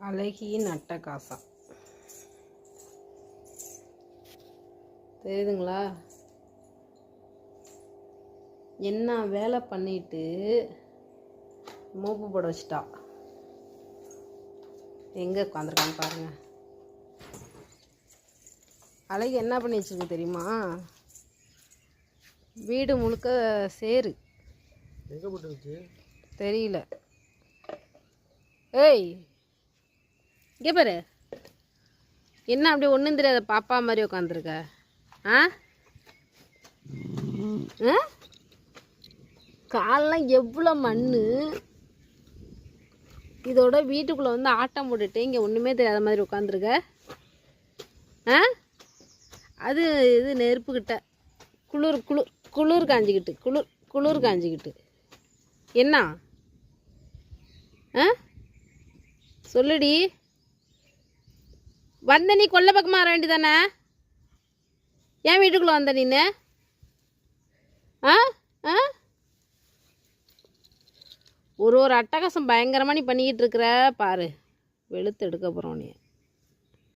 அழகியின் அட்டகாசம் தெரியுதுங்களா? என்ன வேலை பண்ணிட்டு மோப்பு போட வச்சிட்டா. எங்கே உட்காந்துருக்காங்க பாருங்க. அழகி என்ன பண்ணி வச்சிருக்கு தெரியுமா? வீடு முழுக்க சேரு. எங்கே போட்டுருச்சு தெரியல. ஏய் இங்கே பாரு, என்ன அப்படியே ஒன்றும் தெரியாத பாப்பா மாதிரி உட்காந்துருக்க? காலெலாம் எவ்வளோ மண். இதோட வீட்டுக்குள்ளே வந்து ஆட்டம் போட்டுட்டு இங்கே ஒன்றுமே தெரியாத மாதிரி உட்காந்துருக்க. அது இது நெருப்புக்கிட்ட குளிர் காஞ்சிக்கிட்டு குளிர் காஞ்சிக்கிட்டு என்ன சொல்லுடி. வந்த நீ கொல்லை பக்கமாக வர வேண்டியதானே? ஏன் வீட்டுக்குள்ளே வந்த நீன்னு? ஒரு அட்டகாசம் பயங்கரமாக நீ பண்ணிக்கிட்டு இருக்கிற பாரு. வெளுத்து எடுக்க போகிறோம் நீ.